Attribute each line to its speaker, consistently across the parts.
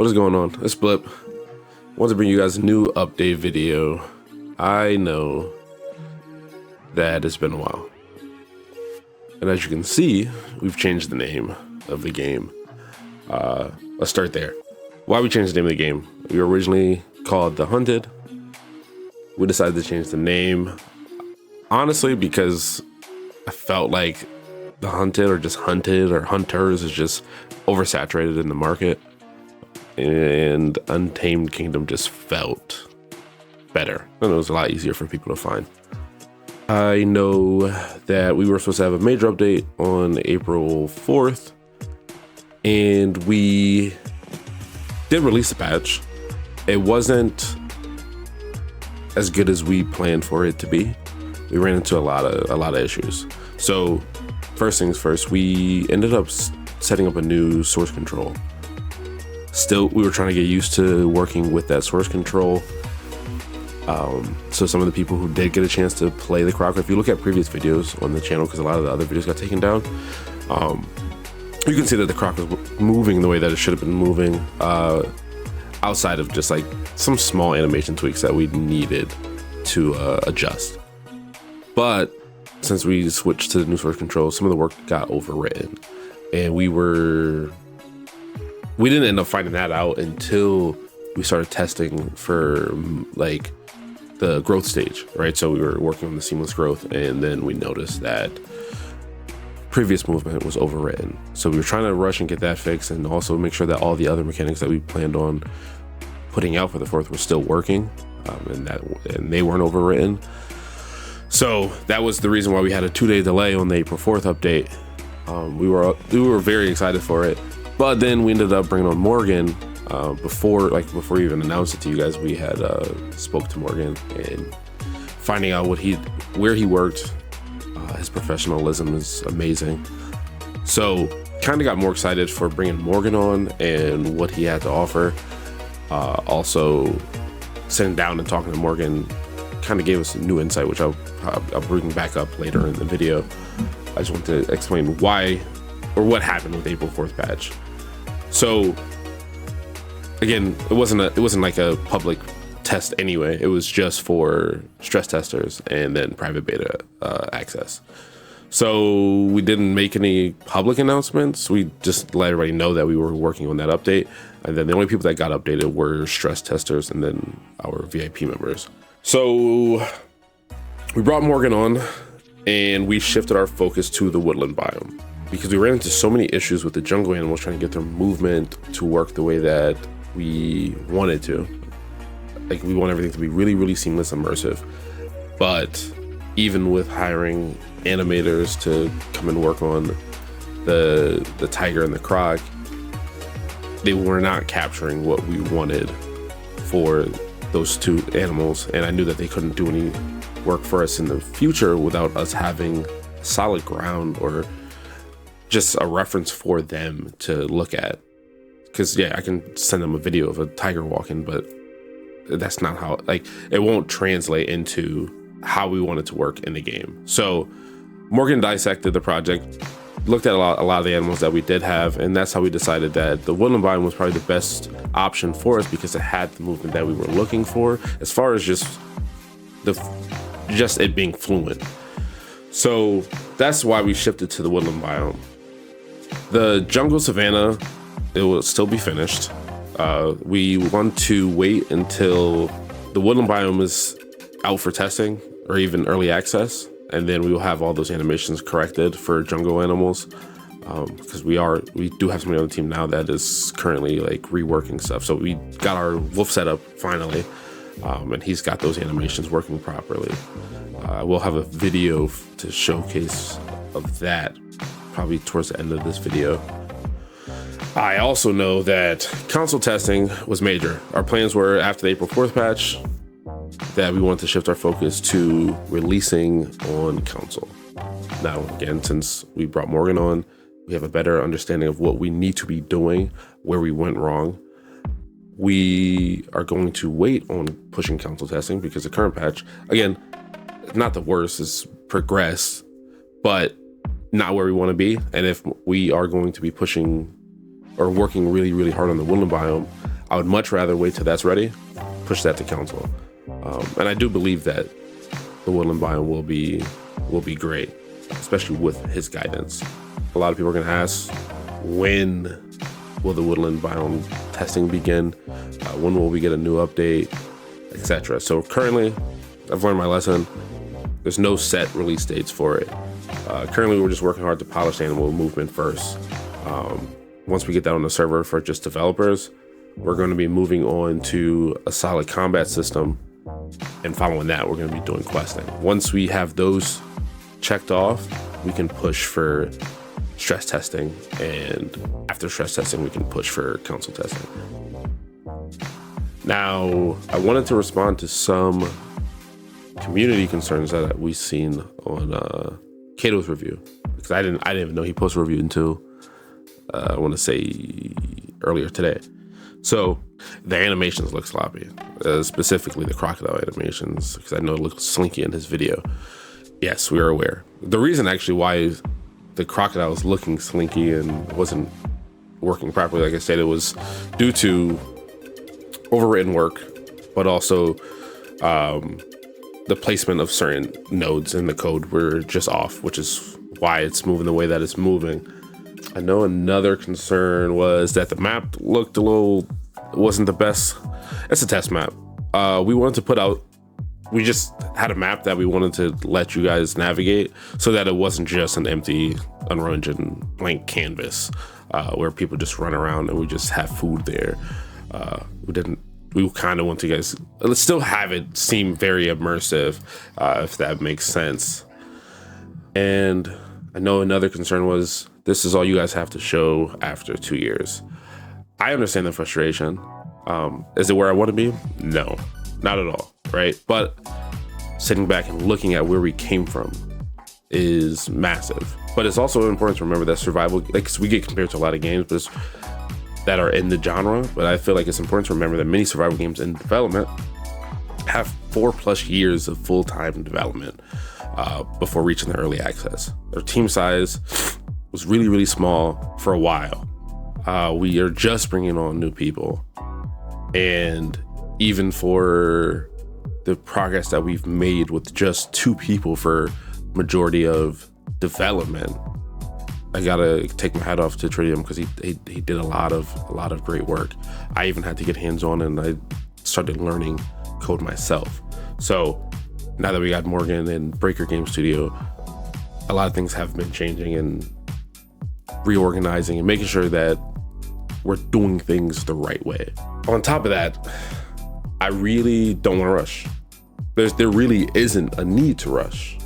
Speaker 1: What is going on? It's Blip. I want to bring you guys a new update video. I know that it's been a while. And as you can see, we've changed the name of the game. Let's start there. Why we changed the name of the game? We were originally called The Hunted. We decided to change the name, honestly, because I felt like The Hunted or just Hunted or Hunters is just oversaturated in the market. And Untamed Kingdom just felt better, and it was a lot easier for people to find. I know that we were supposed to have a major update on April 4th, and we did release a patch. It wasn't as good as we planned for it to be. We ran into a lot of issues. So first things first, we ended up setting up a new source control. Still, we were trying to get used to working with that source control. So some of the people who did get a chance to play the Croc, if you look at previous videos on the channel, because a lot of the other videos got taken down, you can see that the Croc was moving the way that it should have been moving, outside of just like some small animation tweaks that we needed to adjust. But since we switched to the new source control, some of the work got overwritten, and we didn't end up finding that out until we started testing for like the growth stage, right? So we were working on the seamless growth, and then we noticed that previous movement was overwritten. So we were trying to rush and get that fixed, and also make sure that all the other mechanics that we planned on putting out for the 4th were still working, and they weren't overwritten. So that was the reason why we had a 2-day delay on the April 4th update. We were very excited for it. But then we ended up bringing on Morgan before we even announced it to you guys. We had spoke to Morgan and finding out where he worked. His professionalism is amazing. So kind of got more excited for bringing Morgan on and what he had to offer. Also sitting down and talking to Morgan kind of gave us a new insight, which I'll bring back up later in the video. I just want to explain why or what happened with the April 4th patch. So again, it wasn't like a public test anyway. It was just for stress testers and then private beta access. So we didn't make any public announcements. We just let everybody know that we were working on that update. And then the only people that got updated were stress testers and then our VIP members. So we brought Morgan on and we shifted our focus to the woodland biome, because we ran into so many issues with the jungle animals trying to get their movement to work the way that we wanted to. Like, we want everything to be really, really seamless, immersive. But even with hiring animators to come and work on the tiger and the croc, they were not capturing what we wanted for those two animals. And I knew that they couldn't do any work for us in the future without us having solid ground or just a reference for them to look at. Because yeah, I can send them a video of a tiger walking, but that's not how, like, it won't translate into how we want it to work in the game. So Morgan dissected the project, looked at a lot of the animals that we did have, and that's how we decided that the woodland biome was probably the best option for us, because it had the movement that we were looking for, as far as just it being fluent. So that's why we shifted to the woodland biome. The jungle savanna, it will still be finished. We want to wait until the woodland biome is out for testing or even early access, and then we will have all those animations corrected for jungle animals, because we do have somebody on the team now that is currently like reworking stuff. So we got our wolf set up finally, and he's got those animations working properly. We'll have a video to showcase of that probably towards the end of this video. I also know that console testing was major. Our plans were, after the April 4th patch, that we wanted to shift our focus to releasing on console. Now, again, since we brought Morgan on, we have a better understanding of what we need to be doing, where we went wrong. We are going to wait on pushing console testing, because the current patch, again, not the worst, is progressed, but not where we want to be. And if we are going to be pushing or working really, really hard on the woodland biome, I would much rather wait till that's ready, push that to council. And I do believe that the woodland biome will be great, especially with his guidance. A lot of people are going to ask, when will the woodland biome testing begin? When will we get a new update, etc.? So currently, I've learned my lesson. There's no set release dates for it. Currently, we're just working hard to polish animal movement first. Once we get that on the server for just developers, we're going to be moving on to a solid combat system. And following that, we're going to be doing questing. Once we have those checked off, we can push for stress testing. And after stress testing, we can push for council testing. Now, I wanted to respond to some community concerns that we've seen on Cato's review, because I didn't even know he posted a review until I want to say earlier today. So the animations look sloppy, specifically the crocodile animations, because I know it looked slinky in his video. Yes, we are aware. The reason actually why the crocodile was looking slinky and wasn't working properly, like I said, it was due to overwritten work, but also the placement of certain nodes in the code were just off, which is why it's moving the way that it's moving. I know another concern was that the map looked wasn't the best. It's a test map. We just had a map that we wanted to let you guys navigate so that it wasn't just an empty, Unreal Engine blank canvas where people just run around and we just have food there. We kind of want to guys, let's still have it seem very immersive, if that makes sense. And I know another concern was, this is all you guys have to show after 2 years. I understand the frustration. Is it where I want to be? No, not at all, right? But sitting back and looking at where we came from is massive. But it's also important to remember that survival, like, 'cause we get compared to a lot of games that are in the genre, but I feel like it's important to remember that many survival games in development have 4+ years of full-time development before reaching the early access. Their team size was really, really small for a while. We are just bringing on new people. And even for the progress that we've made with just 2 people for majority of development, I gotta take my hat off to Tritium, because he did a lot of great work. I even had to get hands-on and I started learning code myself. So now that we got Morgan and Breaker Game Studio, a lot of things have been changing and reorganizing and making sure that we're doing things the right way. On top of that, I really don't want to rush. There really isn't a need to rush.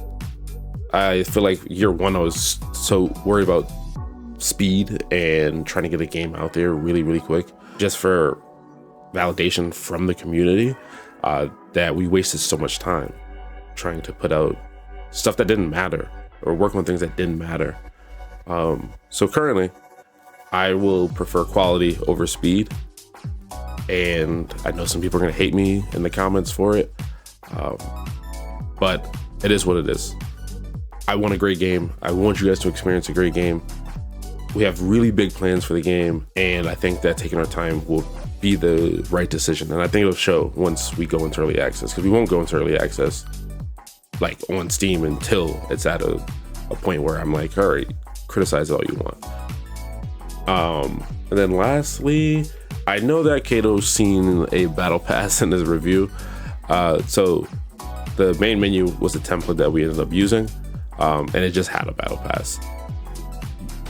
Speaker 1: I feel like year 1, I was so worried about speed and trying to get a game out there really, really quick, just for validation from the community, that we wasted so much time trying to put out stuff that didn't matter or working on things that didn't matter. So currently, I will prefer quality over speed. And I know some people are going to hate me in the comments for it, but it is what it is. I want a great game. I want you guys to experience a great game. We have really big plans for the game, and I think that taking our time will be the right decision. And I think it'll show once we go into early access, because we won't go into early access like on Steam until it's at a point where I'm like, all right, criticize all you want. And then lastly, I know that Cato's seen a battle pass in his review. So the main menu was a template that we ended up using, and it just had a battle pass.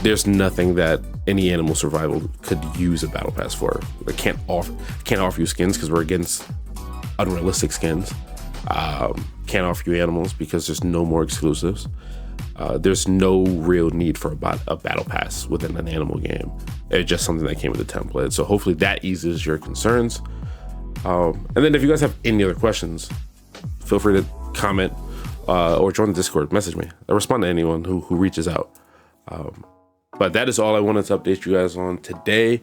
Speaker 1: There's nothing that any animal survival could use a battle pass for. It can't offer you skins because we're against unrealistic skins. Can't offer you animals because there's no more exclusives. There's no real need for a battle pass within an animal game. It's just something that came with the template. So hopefully that eases your concerns. And then if you guys have any other questions, feel free to comment or join the Discord, message me. I respond to anyone who reaches out. But that is all I wanted to update you guys on today.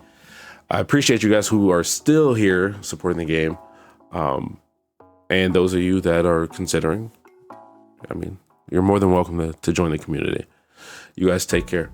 Speaker 1: I appreciate you guys who are still here supporting the game. And those of you that are considering, I mean, you're more than welcome to join the community. You guys take care.